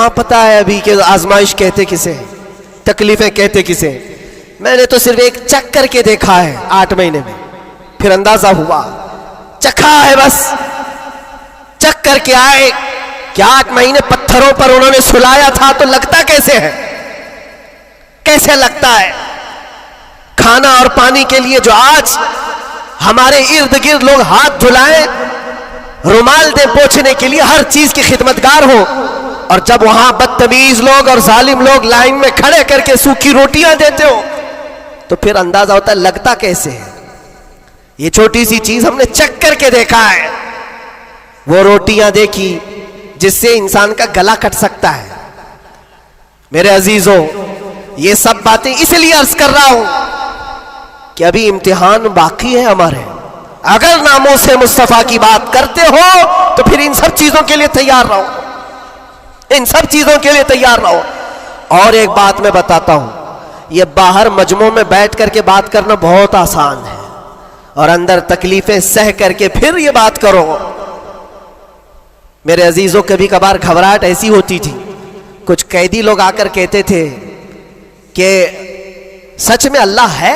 कहाँ पता है अभी कि आजमाइश कहते किसे, तकलीफें कहते किसे। मैंने तो सिर्फ एक चख करके देखा है 8 महीने में, फिर अंदाजा हुआ, चखा है बस, चख करके आए कि 8 महीने पत्थरों पर उन्होंने सुलाया था तो लगता कैसे है, कैसे लगता है। खाना और पानी के लिए जो आज हमारे इर्द गिर्द लोग हाथ धुलाएं, रुमाल दे पोंछने के लिए, हर चीज की खिदमतगार हो, और जब वहां बदतमीज लोग और जालिम लोग लाइन में खड़े करके सूखी रोटियां देते हो तो फिर अंदाजा होता है लगता कैसे है। ये छोटी सी चीज हमने चख करके देखा है, वो रोटियां देखी जिससे इंसान का गला कट सकता है। मेरे अजीजों, ये सब बातें इसलिए अर्ज कर रहा हूं कि अभी इम्तिहान बाकी है हमारे। अगर नामों से मुस्तफा की बात करते हो तो फिर इन सब चीजों के लिए तैयार रहो, इन सब चीजों के लिए तैयार रहो। और एक बात मैं बताता हूं, ये बाहर मजमों में बैठ करके बात करना बहुत आसान है, और अंदर तकलीफें सह करके फिर ये बात करो। मेरे अजीजों, कभी कभार घबराहट ऐसी होती थी, कुछ कैदी लोग आकर कहते थे कि सच में अल्लाह है,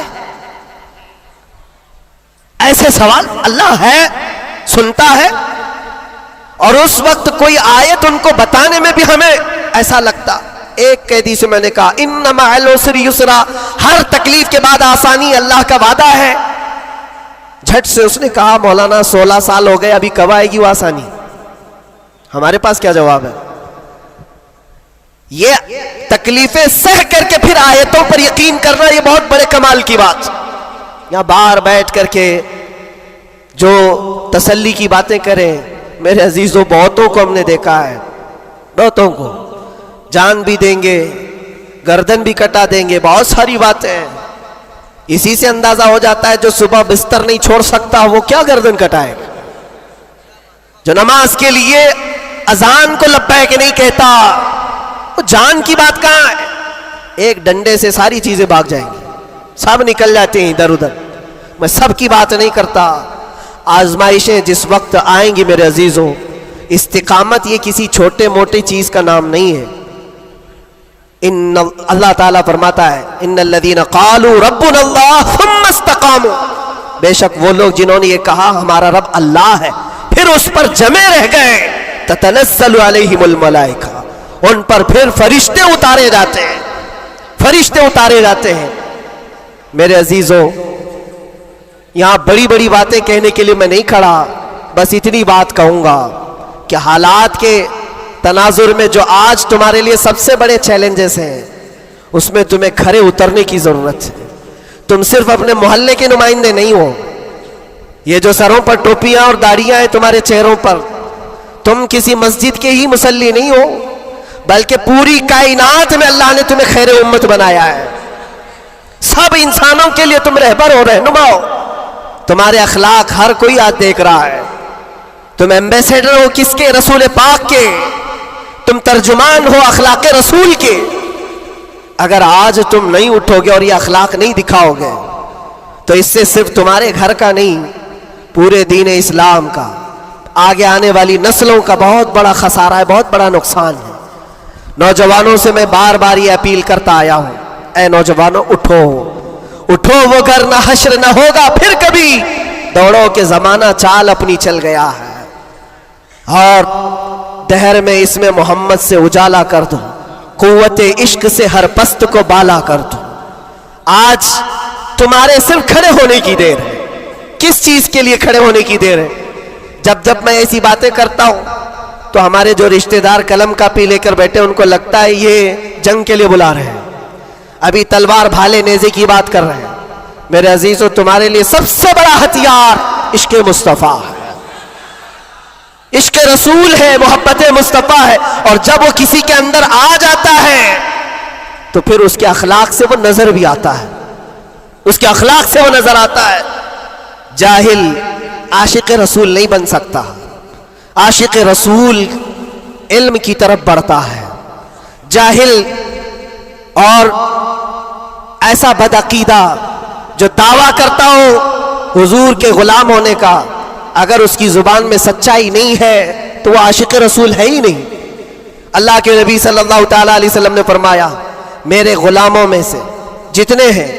ऐसे सवाल, अल्लाह है, सुनता है। और उस वक्त कोई आयत उनको बताने में भी हमें ऐसा लगता। एक कैदी से मैंने कहा, इन्ना मअल उसरि युसरा, हर तकलीफ के बाद आसानी अल्लाह का वादा है। झट से उसने कहा, मौलाना 16 साल हो गए, अभी कब आएगी वो आसानी। हमारे पास क्या जवाब है? ये तकलीफें सह करके फिर आयतों पर यकीन करना, ये बहुत बड़े कमाल की बात। यहां बाहर बैठ करके जो तसल्ली की बातें करें, मेरे अजीजों, बहुतों को हमने देखा है, बहुतों को जान भी देंगे, गर्दन भी कटा देंगे, बहुत सारी बातें हैं। इसी से अंदाजा हो जाता है जो सुबह बिस्तर नहीं छोड़ सकता वो क्या गर्दन कटाएगा, जो नमाज के लिए अजान को लब्बैक नहीं कहता, वो जान की बात कहां है। एक डंडे से सारी चीजें भाग जाएंगी, सब निकल जाते हैं इधर उधर। मैं सब की बात नहीं करता। आजमाइशें जिस वक्त आएंगी मेरे अजीजों, इस्तिकामत ये किसी छोटे मोटे चीज का नाम नहीं है। अल्लाह ताला फरमाता है, इन्नल्लज़ीना क़ालू रब्बुनल्लाह सुम्मा इस्तक़ामू, बेशक वो लोग जिन्होंने ये कहा हमारा रब अल्लाह है, फिर उस पर जमे रह गए, ततनज़्ज़लु अलैहिमुल मलाइका, उन पर फिर फरिश्ते उतारे जाते हैं, फरिश्ते उतारे जाते हैं। मेरे अजीजों, यहां बड़ी बड़ी बातें कहने के लिए मैं नहीं खड़ा, बस इतनी बात कहूंगा कि हालात के तनाजुर में जो आज तुम्हारे लिए सबसे बड़े चैलेंजेस हैं, उसमें तुम्हें खरे उतरने की जरूरत है। तुम सिर्फ अपने मोहल्ले के नुमाइंदे नहीं हो, ये जो सरों पर टोपियां और दाढ़ियां हैं तुम्हारे चेहरों पर, तुम किसी मस्जिद के ही मुसल्ली नहीं हो, बल्कि पूरी कायनात में अल्लाह ने तुम्हें खैर उम्मत बनाया है। सब इंसानों के लिए तुम रहबर हो, रहनुमा हो। तुम्हारे अखलाक हर कोई आज देख रहा है। तुम एम्बेसडर हो किसके? रसूल पाक के। तुम तर्जुमान हो अखलाक रसूल के। अगर आज तुम नहीं उठोगे और ये अखलाक नहीं दिखाओगे तो इससे सिर्फ तुम्हारे घर का नहीं, पूरे दीन इस्लाम का, आगे आने वाली नस्लों का बहुत बड़ा खसारा है, बहुत बड़ा नुकसान है। नौजवानों से मैं बार बार ये अपील करता आया हूं, ऐ नौजवानों, उठो उठो, वो घर ना हश्र ना होगा फिर कभी, दौड़ो के जमाना चाल अपनी चल गया है। और दहर में इसमें मोहम्मद से उजाला कर दो, कुव्वते इश्क से हर पस्त को बाला कर दो। आज तुम्हारे सिर्फ खड़े होने की देर है। किस चीज के लिए खड़े होने की देर है? जब जब मैं ऐसी बातें करता हूं तो हमारे जो रिश्तेदार कलम कापी लेकर बैठे उनको लगता है ये जंग के लिए बुला रहे हैं, अभी तलवार भाले नेज़े की बात कर रहे हैं। मेरे अजीजों, तुम्हारे लिए सबसे बड़ा हथियार इश्क मुस्तफ़ा है, इश्क रसूल है, मोहब्बत मुस्तफ़ा है। और जब वो किसी के अंदर आ जाता है तो फिर उसके अखलाक से वो नजर भी आता है, उसके अखलाक से वो नजर आता है। जाहिल आशिक रसूल नहीं बन सकता। आशिक रसूल इल्म की तरफ बढ़ता है। जाहिल और ऐसा बदअकीदा जो दावा करता हो हुजूर के गुलाम होने का, अगर उसकी जुबान में सच्चाई नहीं है तो वह आशिक रसूल है ही नहीं। अल्लाह के नबी सल्लल्लाहु ताला अलैहि वसल्लम ने फरमाया, मेरे गुलामों में से जितने हैं,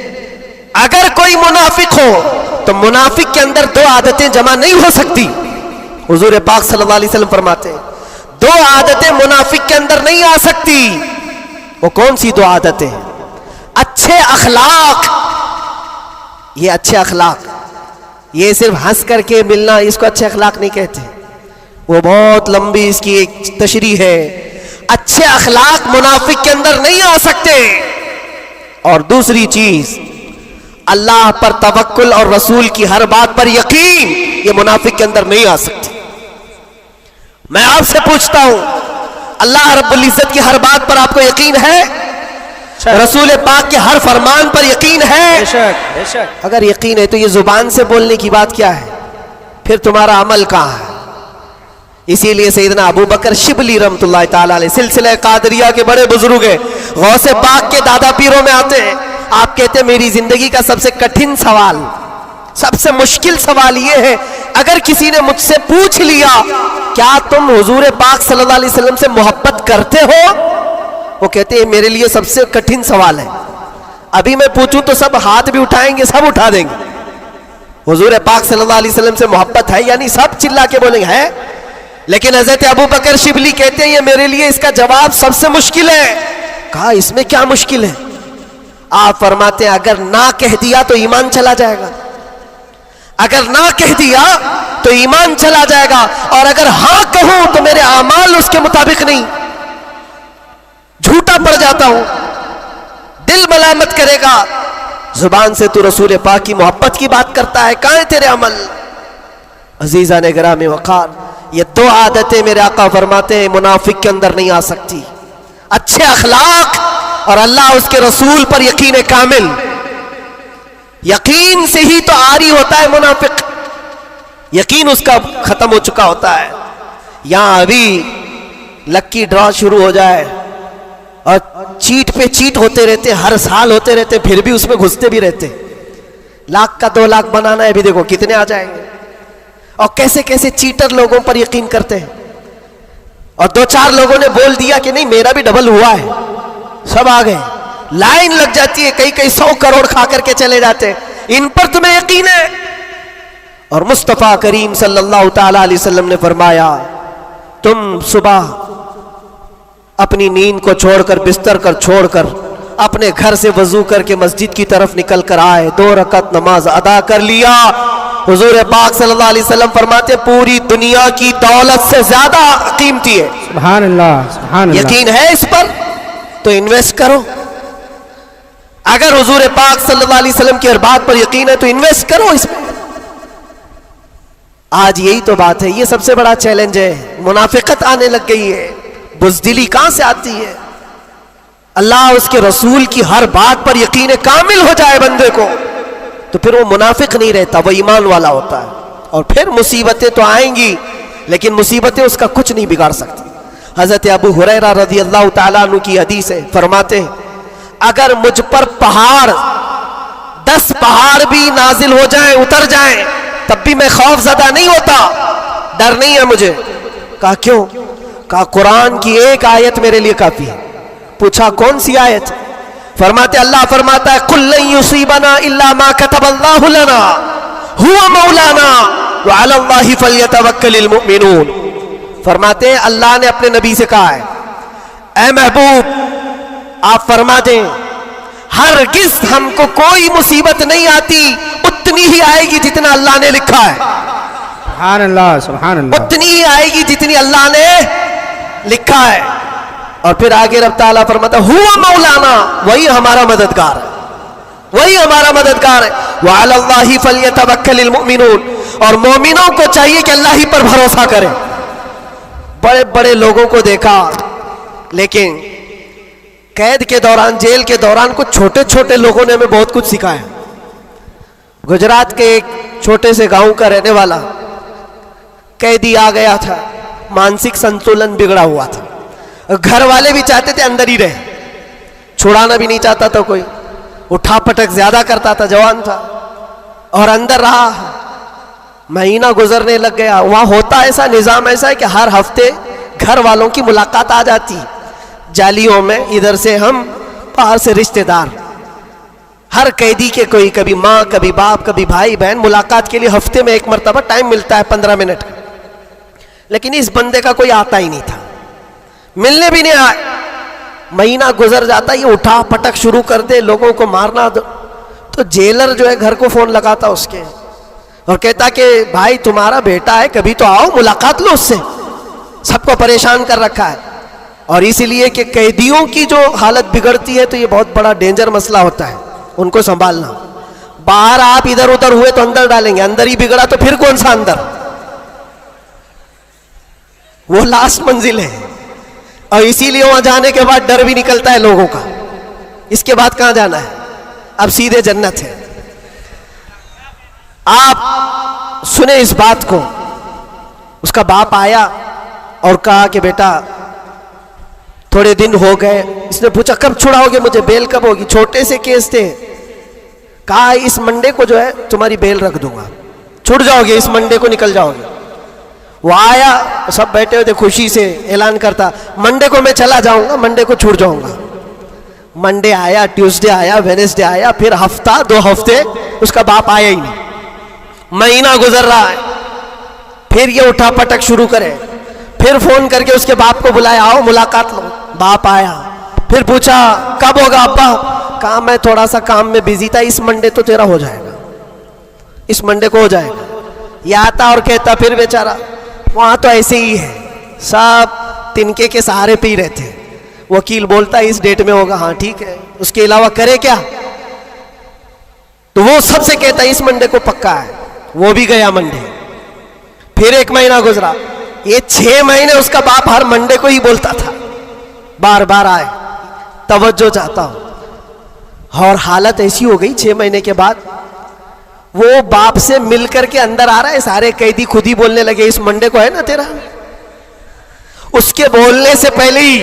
अगर कोई मुनाफिक हो तो मुनाफिक के अंदर दो आदतें जमा नहीं हो सकती। हुजूर पाक सल्लल्लाहु अलैहि वसल्लम फरमाते हैं, दो आदतें मुनाफिक के अंदर नहीं आ सकती। वो कौन सी दो आदतें? अच्छे अखलाक। ये अच्छे अखलाक, ये सिर्फ हंस करके मिलना, इसको अच्छे अखलाक नहीं कहते, वो बहुत लंबी इसकी एक तशरीह है। अच्छे अखलाक मुनाफिक के अंदर नहीं आ सकते। और दूसरी चीज, अल्लाह पर तवक्कुल और रसूल की हर बात पर यकीन, ये मुनाफिक के अंदर नहीं आ सकती। मैं आपसे पूछता हूं, अल्लाह रब्बुल इज्जत की हर बात पर आपको यकीन है? रसूल पाक के हर फरमान पर यकीन है? बेशक। अगर यकीन है तो ये जुबान से बोलने की बात क्या है, फिर तुम्हारा अमल कहां है? इसीलिए सैयदना अबू बकर शिबली रहमतुल्लाह ताला अलैह सिलसिले कादरिया के बड़े बुजुर्ग हैं, गौसे पाक के दादा पीरों में आते हैं। आप कहते हैं मेरी जिंदगी का सबसे कठिन सवाल, सबसे मुश्किल सवाल ये है, अगर किसी ने मुझसे पूछ लिया क्या तुम हुजूर पाक सल्लल्लाहु अलैहि वसल्लम से मोहब्बत करते हो, वो कहते हैं मेरे लिए सबसे कठिन सवाल है। अभी मैं पूछूं तो सब हाथ भी उठाएंगे, सब उठा देंगे। हुजूर पाक सल्लल्लाहु अलैहि वसल्लम से मोहब्बत है, यानी सब चिल्ला के बोलेंगे है। लेकिन हजरत अबू बकर शिबली कहते हैं ये मेरे लिए इसका जवाब सबसे मुश्किल है। कहा इसमें क्या मुश्किल है? आप फरमाते हैं अगर ना कह दिया तो ईमान चला जाएगा, अगर ना कह दिया तो ईमान चला जाएगा, और अगर हां कहूं तो मेरे अमाल उसके मुताबिक नहीं, झूठा पड़ जाता हूं, दिल मलामत करेगा। जुबान से तू रसूल पाक की मोहब्बत की बात करता है, कहां है तेरे अमल? अजीजा ने गिरामी वक़ार, ये दो आदतें मेरे आका फरमाते हैं मुनाफिक के अंदर नहीं आ सकती। अच्छे अखलाक और अल्लाह उसके रसूल पर यकीन कामिल। यकीन से ही तो आरी होता है मुनाफिक, यकीन उसका खत्म हो चुका होता है। यहां अभी लक्की ड्रॉ शुरू हो जाए और चीट पे चीट होते रहते, हर साल होते रहते, फिर भी उसमें घुसते भी रहते। लाख का 2 लाख बनाना है, अभी देखो कितने आ जाएंगे। और कैसे कैसे चीटर लोगों पर यकीन करते हैं, और 2-4 लोगों ने बोल दिया कि नहीं मेरा भी डबल हुआ है, सब आ गए, लाइन लग जाती है, कई कई 100 करोड़ खा करके चले जाते हैं। इन पर तुम्हें यकीन है? और मुस्तफा करीम सल्लल्लाहु ताला अलैहि वसल्लम ने फरमाया, तुम सुबह अपनी नींद को छोड़कर, बिस्तर कर छोड़कर अपने घर से वजू करके मस्जिद की तरफ निकल कर आए, 2 रकात नमाज अदा कर लिया। हुजूर पाक सल्लल्लाहु अलैहि वसल्लम फरमाते पूरी दुनिया की दौलत से ज्यादा कीमती है। सुभान अल्लाह, सुभान अल्लाह। यकीन है इस पर तो इन्वेस्ट करो। अगर हुजूर पाक सल्लल्लाहु अलैहि वसल्लम की हर बात पर यकीन है तो इन्वेस्ट करो इसमें। आज यही तो बात है, ये सबसे बड़ा चैलेंज है। मुनाफिकत आने लग गई है, बुज़दिली कहां से आती है? अल्लाह उसके रसूल की हर बात पर यकीन कामिल हो जाए बंदे को, तो फिर वो मुनाफिक नहीं रहता, वो ईमान वाला होता है। और फिर मुसीबतें तो आएंगी, लेकिन मुसीबतें उसका कुछ नहीं बिगाड़ सकती। हजरत अबू हुरैरा रज़ी अल्लाह ताला अन्हु की हदीस है, फरमाते हैं अगर मुझ पर पहाड़ 10 पहाड़ भी नाजिल हो जाएं, उतर जाएं, तब भी मैं खौफजदा नहीं होता, डर नहीं है मुझे। कहा क्यों? कहा कुरान की एक आयत मेरे लिए काफी है। पूछा कौन सी आयत? फरमाते अल्लाह फरमाता है कुल लन युसीबना इल्ला मा कतबल्लाहु लना हुवा मौलाना व अलल्लाहि फल्यतवक्कलिल मुमिनून। फरमाते हैं अल्लाह ने अपने नबी से कहा है, ऐ महबूब आप फरमा दें हरगिज हमको कोई मुसीबत नहीं आती, उतनी ही आएगी जितना अल्लाह ने लिखा है। सुभान अल्लाह, सुभान अल्लाह। उतनी ही आएगी जितनी अल्लाह ने लिखा है। और फिर आगे रब ताला फरमाता हुवा मौलाना, वही हमारा मददगार है, वही हमारा मददगार है। व अलल्लाहि फल्यतवक्कलिल मुमिनून, और मोमिनों को चाहिए कि अल्लाह ही पर भरोसा करें। बड़े बड़े लोगों को देखा, लेकिन कैद के दौरान, जेल के दौरान कुछ छोटे छोटे लोगों ने हमें बहुत कुछ सिखाया। गुजरात के एक छोटे से गांव का रहने वाला कैदी आ गया था, मानसिक संतुलन बिगड़ा हुआ था, घर वाले भी चाहते थे अंदर ही रहे, छुड़ाना भी नहीं चाहता था कोई, उठा पटक ज्यादा करता था, जवान था, और अंदर रहा। महीना गुजरने लग गया। वहां होता ऐसा, निजाम ऐसा है कि हर हफ्ते घर वालों की मुलाकात आ जाती, जालियों में, इधर से हम, बाहर से रिश्तेदार। हर कैदी के कोई, कभी माँ, कभी बाप, कभी भाई बहन, मुलाकात के लिए हफ्ते में एक मरतबा टाइम मिलता है 15 मिनट का। लेकिन इस बंदे का कोई आता ही नहीं था, मिलने भी नहीं आए। महीना गुजर जाता, ये उठा पटक शुरू कर दे, लोगों को मारना। तो जेलर जो है घर को फोन लगाता उसके और कहता कि भाई तुम्हारा बेटा है, कभी तो आओ, मुलाकात लो उससे, सबको परेशान कर रखा है। और इसीलिए कि कैदियों की जो हालत बिगड़ती है तो ये बहुत बड़ा डेंजर मसला होता है, उनको संभालना। बाहर आप इधर उधर हुए तो अंदर डालेंगे, अंदर ही बिगड़ा तो फिर कौन सा अंदर, वो लास्ट मंजिल है। और इसीलिए वहां जाने के बाद डर भी निकलता है लोगों का, इसके बाद कहां जाना है, अब सीधे जन्नत है। आप सुने इस बात को। उसका बाप आया और कहा कि बेटा थोड़े दिन हो गए। इसने पूछा कब छुड़ाओगे मुझे, बेल कब होगी, छोटे से केस थे। कहा इस मंडे को जो है तुम्हारी बेल रख दूंगा, छुट जाओगे, इस मंडे को निकल जाओगे। वो आया, सब बैठे हुए थे, खुशी से ऐलान करता मंडे को मैं चला जाऊंगा, मंडे को छूट जाऊंगा। मंडे आया, ट्यूसडे आया, वेडनेसडे आया, फिर हफ्ता, 2 हफ्ते उसका बाप आया ही नहीं। महीना गुजर रहा है, फिर ये उठा पटक शुरू करे। फिर फोन करके उसके बाप को बुलाया, आओ मुलाकात लो। बाप आया, फिर पूछा कब होगा अब्बा। कहा मैं थोड़ा सा काम में बिजी था, इस मंडे तो तेरा हो जाएगा, इस मंडे को हो जाएगा। ये आता और कहता फिर बेचारा, वहां तो ऐसे ही है, सब तिनके के सहारे पे ही रहते। वकील बोलता है इस डेट में होगा, हाँ ठीक है, उसके अलावा करे क्या। तो वो सबसे कहता है इस मंडे को पक्का है, वो भी गया मंडे। फिर 1 महीना गुजरा, ये 6 महीने उसका बाप हर मंडे को ही बोलता था, बार बार आए, तवज्जो चाहता हूं। और हालत ऐसी हो गई 6 महीने के बाद, वो बाप से मिलकर के अंदर आ रहा है, सारे कैदी खुद ही बोलने लगे इस मंडे को है ना तेरा। उसके बोलने से पहले ही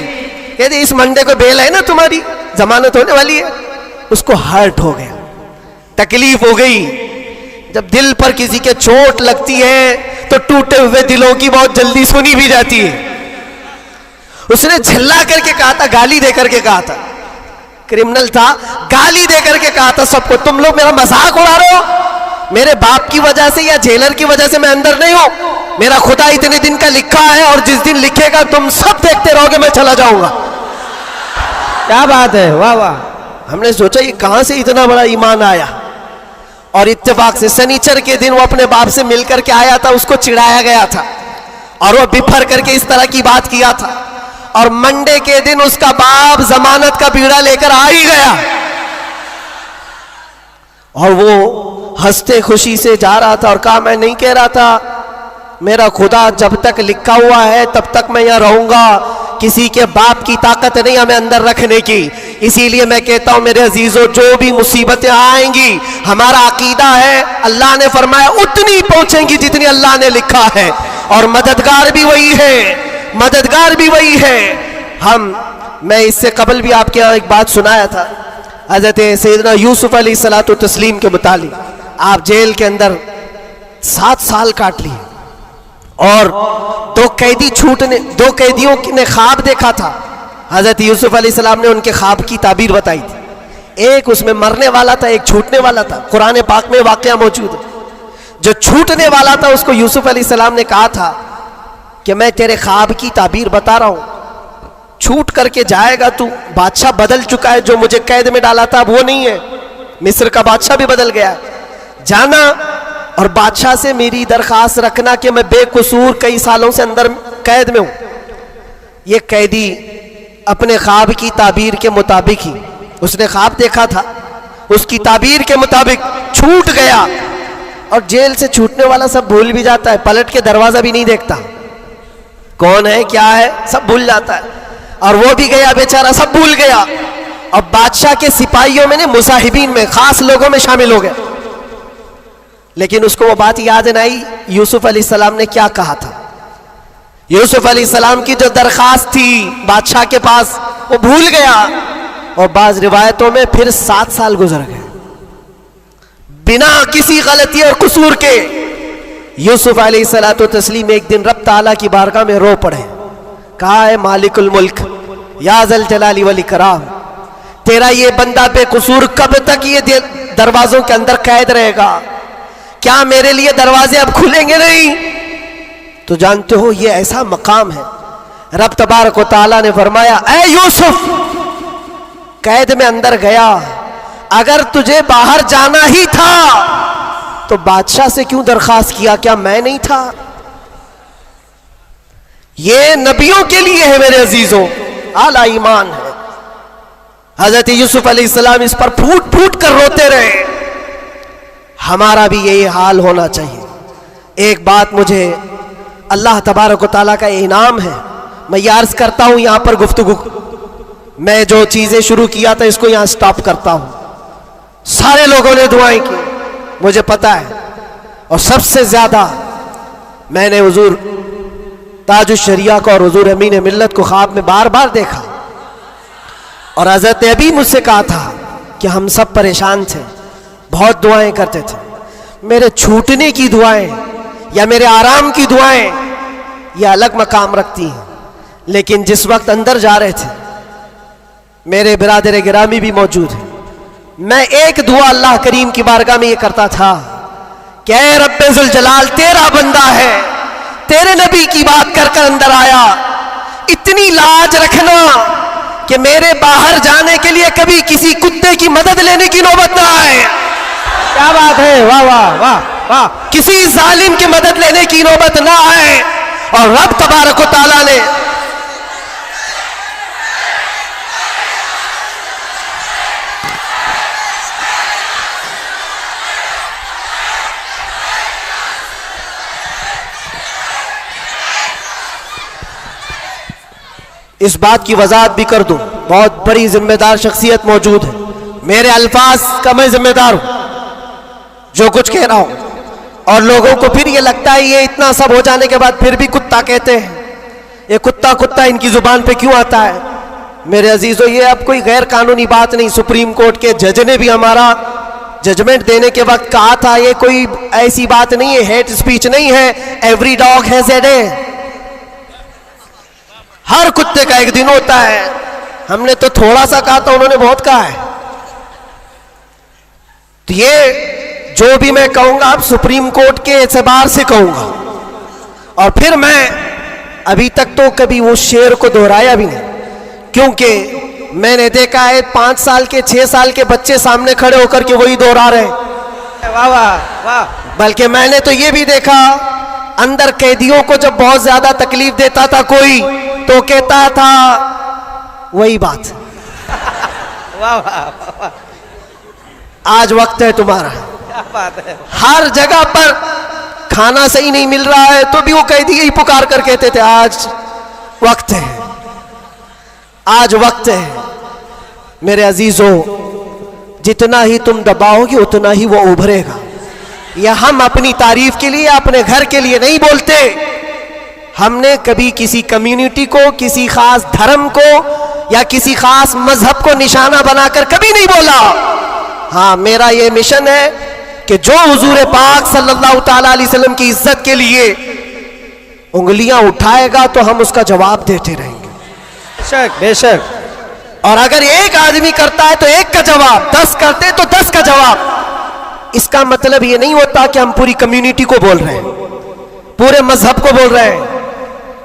कहते इस मंडे को बेल है ना तुम्हारी, जमानत होने वाली है। उसको हर्ट हो गया, तकलीफ हो गई। जब दिल पर किसी के चोट लगती है तो टूटे हुए दिलों की बहुत जल्दी सुनी भी जाती है। उसने झल्ला करके कहा था, गाली दे करके कहा था, क्रिमिनल था, गाली दे करके कहा था सबको, तुम लोग मेरा मजाक उड़ा रहे हो, मेरे बाप की वजह से या जेलर की वजह से मैं अंदर नहीं हूं, मेरा खुदा इतने दिन का लिखा है और जिस दिन लिखेगा तुम सब देखते रहोगे, मैं चला जाऊंगा। क्या बात है, वाह वाह। हमने सोचा ये कहां से इतना बड़ा ईमान आया। और इत्तेफाक से शनिचर के दिन वो अपने बाप से मिलकर के आया था, उसको चिढ़ाया गया था और वो बिफर करके इस तरह की बात किया था। और मंडे के दिन उसका बाप जमानत का बीड़ा लेकर आ ही गया और वो हंसते खुशी से जा रहा था और कहा मैं नहीं कह रहा था, मेरा खुदा जब तक लिखा हुआ है तब तक मैं यहां रहूंगा, किसी के बाप की ताकत नहीं हमें अंदर रखने की। इसीलिए मैं कहता हूं मेरे अजीजों, जो भी मुसीबतें आएंगी, हमारा अकीदा है अल्लाह ने फरमाया उतनी पहुंचेंगी जितनी अल्लाह ने लिखा है, और मददगार भी वही है, मददगार भी वही है। मैं इससे कबल भी आपके यहाँ एक बात सुनाया था, हजरत सैयदना यूसुफ अलैहिस्सलातु तस्लीम के मुतालिक। आप जेल के अंदर 7 साल काट लिए और 2 कैदियों ने ख्वाब देखा था। हजरत यूसुफ अलैहिस्सलाम ने उनके ख्वाब की ताबीर बताई थी। एक उसमें मरने वाला था, एक छूटने वाला था। कुरान पाक में वाकया मौजूद है। जो छूटने वाला था उसको यूसुफ अलैहिस्सलाम ने कहा था कि मैं तेरे ख्वाब की ताबीर बता रहा हूं, छूट करके जाएगा तू, बादशाह बदल चुका है, जो मुझे कैद में डाला था वो नहीं है, मिस्र का बादशाह भी बदल गया है। जाना और बादशाह से मेरी दरखास्त रखना कि मैं बेकसूर कई सालों से अंदर कैद में हूं। ये कैदी अपने ख्वाब की ताबीर के मुताबिक ही, उसने ख्वाब देखा था, उसकी ताबीर के मुताबिक छूट गया। और जेल से छूटने वाला सब भूल भी जाता है, पलट के दरवाजा भी नहीं देखता, कौन है क्या है सब भूल जाता है। और वो भी गया बेचारा, सब भूल गया। और बादशाह के सिपाहियों में ने मुसाहिबीन में खास लोगों में शामिल हो गया। लेकिन उसको वो बात याद नहीं आई यूसुफ अलैहिस्सलाम ने क्या कहा था। यूसुफ अलैहिस्सलाम की जो दरखास्त थी बादशाह के पास वो भूल गया। और बाज रिवायतों में फिर 7 साल गुजर गए बिना किसी गलती और कसूर के। यूसुफ अलैहिस्सलातु तस्लीम एक दिन रब ताला की बारगाह में रो पड़े, कहा है मालिकुल मुल्क या ज़ल जलाली वल इकराम, तेरा ये बंदा बेकसूर कब तक ये दरवाजों के अंदर कैद रहेगा? क्या मेरे लिए दरवाजे अब खुलेंगे नहीं? तो जानते हो ये ऐसा मकाम है। रब तबारक व तआला ने फरमाया, ऐ यूसुफ, कैद में अंदर गया, अगर तुझे बाहर जाना ही था तो बादशाह से क्यों दरखास्त किया? क्या मैं नहीं था? ये नबियों के लिए है मेरे अजीजों, आला ईमान है। हजरत यूसुफ अलैहिस्सलाम इस पर फूट फूट कर रोते रहे। हमारा भी यही हाल होना चाहिए। एक बात मुझे अल्लाह तबारक व तआला का इनाम है, मैं ये अर्ज करता हूं यहां पर गुफ्तगू, मैं जो चीजें शुरू किया था इसको यहां स्टॉप करता हूं। सारे लोगों ने दुआएं की, मुझे पता है, और सबसे ज्यादा मैंने हुजूर ताजुश शरिया को और हुजूर अमीन मिल्लत को ख्वाब में बार बार देखा, और हज़रत ने अभी मुझसे कहा था कि हम सब परेशान थे, बहुत दुआएं करते थे। मेरे छूटने की दुआएं या मेरे आराम की दुआएं ये अलग मकाम रखती हैं, लेकिन जिस वक्त अंदर जा रहे थे मेरे बिरादर गिरामी भी मौजूद है, मैं एक दुआ अल्लाह करीम की बारगाह में ये करता था कि ऐ रब्बे ज़ुल जलाल, तेरा बंदा है, तेरे नबी की बात कर कर अंदर आया, इतनी लाज रखना कि मेरे बाहर जाने के लिए कभी किसी कुत्ते की मदद लेने की नौबत ना आए। क्या बात है, वाह वाह वाह वाह, किसी जालिम की मदद लेने की नौबत ना आए। और रब तबारक व तआला ने इस बात की वजाहत भी कर दूं, बहुत बड़ी जिम्मेदार शख्सियत मौजूद है, मेरे अल्फाज का मैं जिम्मेदार हूं जो कुछ कह रहा हूं। और लोगों को फिर ये लगता है ये इतना सब हो जाने के बाद फिर भी कुत्ता कहते हैं, ये कुत्ता कुत्ता इनकी जुबान पे क्यों आता है? मेरे अजीजों, ये अब कोई गैर कानूनी बात नहीं। सुप्रीम कोर्ट के जज ने भी हमारा जजमेंट देने के वक्त कहा था ये कोई ऐसी बात नहीं है, हेट स्पीच नहीं है, every dog has a day, हर कुत्ते का एक दिन होता है। हमने तो थोड़ा सा कहा था, उन्होंने बहुत कहा है। तो ये जो भी मैं कहूंगा अब सुप्रीम कोर्ट के एतबार से कहूंगा, और फिर मैं अभी तक तो कभी वो शेर को दोहराया भी नहीं, क्योंकि मैंने देखा है 5 साल के 6 साल के बच्चे सामने खड़े होकर के वही दोहरा रहे हैं। वाह वाह वाह। बल्कि मैंने तो ये भी देखा, अंदर कैदियों को जब बहुत ज्यादा तकलीफ देता था कोई, तो कहता था वही बात। वाह वाह। आज वक्त है तुम्हारा, क्या बात है। हर जगह पर खाना सही नहीं मिल रहा है तो भी वो कैदी यही पुकार कर कहते थे आज वक्त है, आज वक्त है। मेरे अजीजों, जितना ही तुम दबाओगे उतना ही वो उभरेगा। यह हम अपनी तारीफ के लिए, अपने घर के लिए नहीं बोलते। हमने कभी किसी कम्युनिटी को, किसी खास धर्म को या किसी खास मजहब को निशाना बनाकर कभी नहीं बोला। हाँ, मेरा ये मिशन है कि जो हुजूर पाक सल्लल्लाहु ताला अलैहि वसल्लम की इज्जत के लिए उंगलियां उठाएगा तो हम उसका जवाब देते रहेंगे। बेशक बेशक। और अगर एक आदमी करता है तो एक का जवाब, 10 करते तो 10 का जवाब। इसका मतलब ये नहीं होता कि हम पूरी कम्युनिटी को बोल रहे हैं, पूरे मजहब को बोल रहे हैं,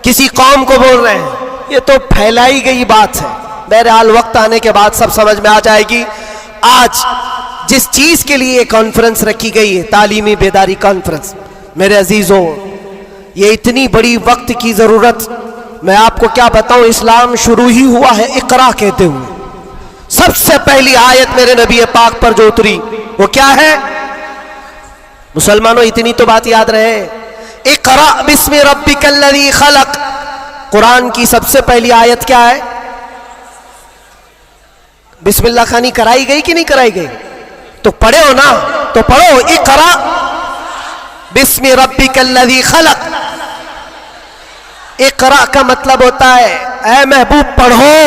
किसी कौम को बोल रहे हैं। ये तो फैलाई गई बात है। बहरहाल वक्त आने के बाद सब समझ में आ जाएगी। आज जिस चीज के लिए कॉन्फ्रेंस रखी गई है, तालीमी बेदारी कॉन्फ्रेंस, मेरे अजीजों, ये इतनी बड़ी वक्त की जरूरत, मैं आपको क्या बताऊं, इस्लाम शुरू ही हुआ है इकरा कहते हुए। सबसे पहली आयत मेरे नबी पाक पर जो उतरी वो क्या है? मुसलमानों, इतनी तो बात याद रहे, इकरा बिस्मि रब्बिकल्लज़ी खलक। कुरान की सबसे पहली आयत क्या है? बिस्मिल्लाह खानी कराई गई कि नहीं कराई गई? तो पढ़े हो ना, तो पढ़ो, इकरा बिस्मि रब्बिकल्लज़ी खलक। इकरा का मतलब होता है ऐ महबूब पढ़ो,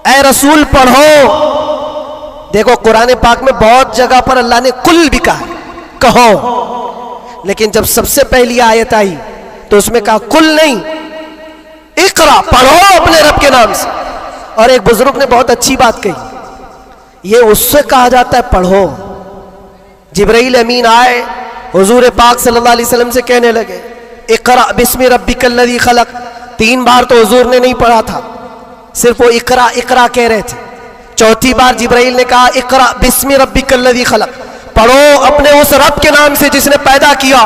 ऐ रसूल पढ़ो। देखो कुरान पाक में बहुत जगह पर अल्लाह ने कुल भी कहा, कहो, लेकिन जब सबसे पहली आयत आई तो उसमें कहा कुल नहीं, इकरा, पढ़ो अपने रब के नाम से। और एक बुजुर्ग ने बहुत अच्छी बात कही, ये उससे कहा जाता है पढ़ो। जिब्राइल अमीन आए, हुजूर पाक सल्लल्लाहु अलैहि वसल्लम से कहने लगे इकरा बिस्मि रब्बिकल्लज़ी खलक। 3 बार तो हुजूर ने नहीं पढ़ा था, सिर्फ वो इकरा इकरा कह रहे थे। चौथी बार जिब्राइल ने कहा इकरा बिस्मि रब्बिकल्लज़ी खलक, पढ़ो अपने उस रब के नाम से जिसने पैदा किया।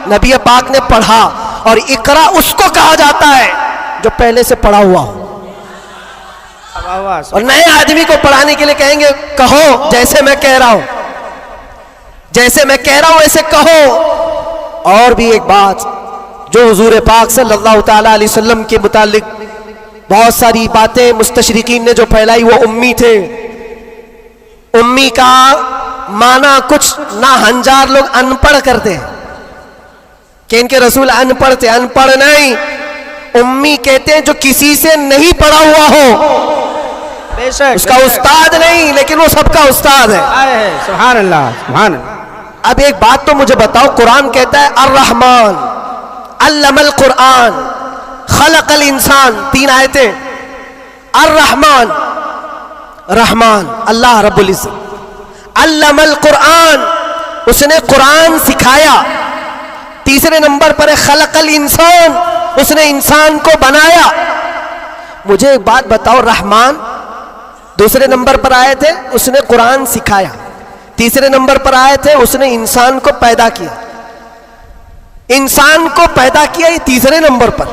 नबी पाक ने पढ़ा, और इकरा उसको कहा जाता है जो पहले से पढ़ा हुआ हो। और नए आदमी को पढ़ाने के लिए कहेंगे कहो जैसे मैं कह रहा हूं, जैसे मैं कह रहा हूं ऐसे कहो। और भी एक बात जो हुजूर पाक सल्लल्लाहु ताला अलैहि वसल्लम के मुतालिक बहुत सारी बातें मुस्तशरिकीन ने जो फैलाई, वो उम्मी थे। उम्मी का माना कुछ ना हंजार लोग अनपढ़ करते हैं कि इनके रसूल अनपढ़ थे। अनपढ़ नहीं, उम्मी कहते हैं जो किसी से नहीं पढ़ा हुआ हो। बेशक उसका उस्ताद नहीं, लेकिन वो सबका उस्ताद है। सुभान अल्लाह, सुभान अल्लाह। अब एक बात तो मुझे बताओ, कुरान कहता है अर्रहमान अल्लमल कुरान खलकल इंसान, 3 आयतें। अर्रहमान, रहमान अल्लाह रब्बुल इज्जत, अल्लमल कुरान, उसने कुरान सिखाया। तीसरे नंबर पर है खलकल इंसान, उसने इंसान को बनाया। मुझे एक बात बताओ, रहमान दूसरे नंबर पर आए थे, उसने कुरान सिखाया। तीसरे नंबर पर आए थे, उसने इंसान को पैदा किया। इंसान को पैदा किया ये तीसरे नंबर पर,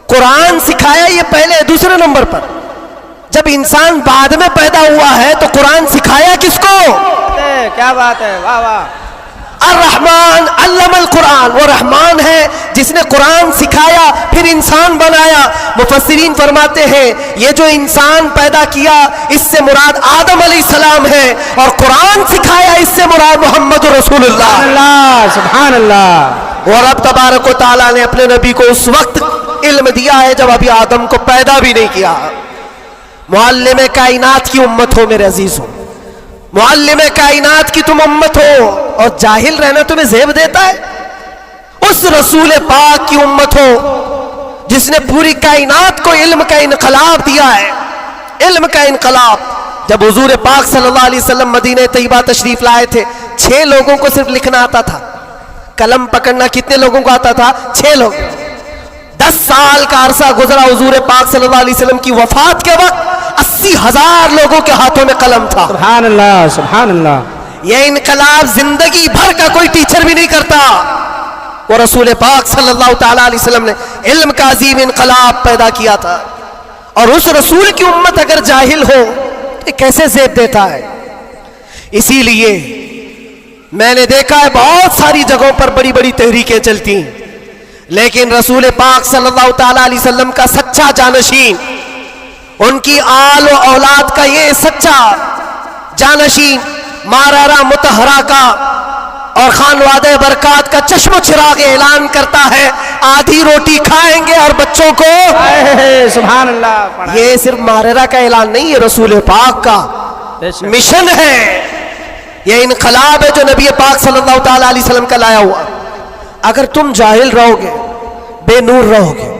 कुरान सिखाया ये पहले दूसरे नंबर पर। जब इंसान बाद में पैदा हुआ है तो कुरान सिखाया किसको? क्या बात है, वाह वाह। अर्रहमान अल्लमल कुरान, वो रहमान है जिसने कुरान सिखाया फिर इंसान बनाया। मुफस्सिरीन फरमाते हैं ये जो इंसान पैदा किया इससे मुराद आदम अलैहिस्सलाम है, और कुरान सिखाया इससे मुराद मोहम्मद रसूलुल्लाह। सुभान अल्लाह। और अब तबारक व तआला ने अपने नबी को उस वक्त इल्म दिया है जब अभी आदम को पैदा भी नहीं किया। मुअल्लिम कायनात की उम्मत हो मेरे अजीज हो, मुअल्लिम कायनात की तुम उम्मत हो, और जाहिल रहना तुम्हें ज़ेब देता है? उस रसूल पाक की उम्मत हो जिसने पूरी कायनात को इल्म का इनकलाब दिया है। इल्म का इनकलाब। जब हुजूर पाक सल्लल्लाहु अलैहि वसल्लम मदीने तैयबा तशरीफ लाए थे, 6 लोगों को सिर्फ लिखना आता था, कलम पकड़ना कितने लोगों को आता था? 6 लोग। 10 साल का अरसा गुजरा हुजूर पाक सल्लल्लाहु अलैहि वसल्लम की वफात के वक्त 80,000 लोगों के हाथों में कलम था। सुभान अल्लाह, सुभान अल्लाह। यह इनकलाब जिंदगी भर का कोई टीचर भी नहीं करता। वो रसूल पाक सल्लल्लाहु ताला अलैहि वसल्लम ने इल्म का अजीम इनकलाब पैदा किया था। और उस रसूल की उम्मत अगर जाहिल हो तो कैसे ज़ेब देता है? इसीलिए मैंने देखा है बहुत सारी जगहों पर बड़ी बड़ी तहरीकें चलती, लेकिन रसूल पाक सल्लल्लाहु ताला अलैहि वसल्लम का सच्चा जानशीन, उनकी आल व औलाद का ये सच्चा जानशीन मारारा मुतहरा का और खानवादे बरकात का चश्मो चिराग ऐलान करता है आधी रोटी खाएंगे और बच्चों को। सुभान अल्लाह। ये सिर्फ मारारा का ऐलान नहीं, ये रसूल पाक का मिशन है। ये इनकलाब है जो नबी पाक सल्लल्लाहु ताला अलैहि वसल्लम का लाया हुआ। अगर तुम जाहिल रहोगे, बेनूर रहोगे,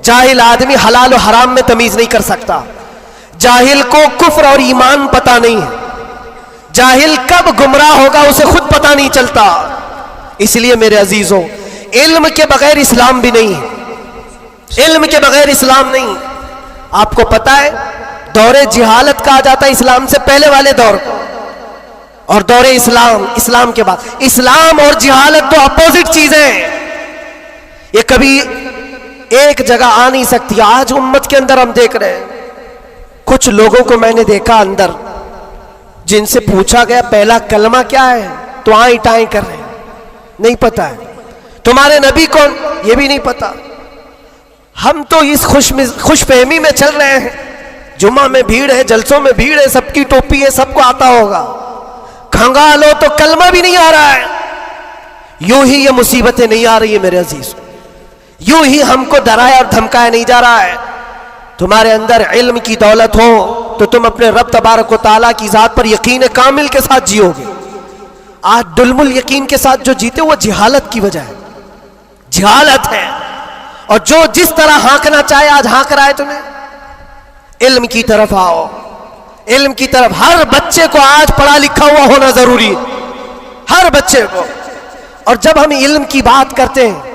जाहिल आदमी हलाल और हराम में तमीज नहीं कर सकता। जाहिल को कुफ्र और ईमान पता नहीं है। जाहिल कब गुमराह होगा उसे खुद पता नहीं चलता। इसलिए मेरे अजीजों, इल्म के बगैर इस्लाम भी नहीं है। इल्म के बगैर इस्लाम नहीं। आपको पता है दौरे जिहालत कहा जाता है इस्लाम से पहले वाले दौर को, और दौरे इस्लाम, इस्लाम के बाद। इस्लाम और जिहालत तो अपोजिट चीजें, ये कभी एक जगह आ नहीं सकती। आज उम्मत के अंदर हम देख रहे हैं कुछ लोगों को मैंने देखा अंदर, जिनसे पूछा गया पहला कलमा क्या है तो आई टाई कर रहे हैं, नहीं पता है। तुम्हारे नबी कौन, ये भी नहीं पता। हम तो इस खुशफहमी में चल रहे हैं, जुम्मा में भीड़ है, जलसों में भीड़ है, सबकी टोपी है, सबको आता होगा। खंगालो तो कलमा भी नहीं आ रहा है। यूं ही ये मुसीबतें नहीं आ रही है मेरे अजीज, यूं ही हमको डराया और धमकाया नहीं जा रहा है। तुम्हारे अंदर इल्म की दौलत हो तो तुम अपने रब तबारक व तआला की जात पर यकीन कामिल के साथ जियोगे। आज दुल्मुल यकीन के साथ जो जीते वो जिहालत की वजह है, जिहालत है। और जो जिस तरह हाँकना चाहे आज हाँक रहा है तुम्हें। इल्म की तरफ आओ, इल्म की तरफ। हर बच्चे को आज पढ़ा लिखा हुआ होना जरूरी है, हर बच्चे को। और जब हम इल्म की बात करते हैं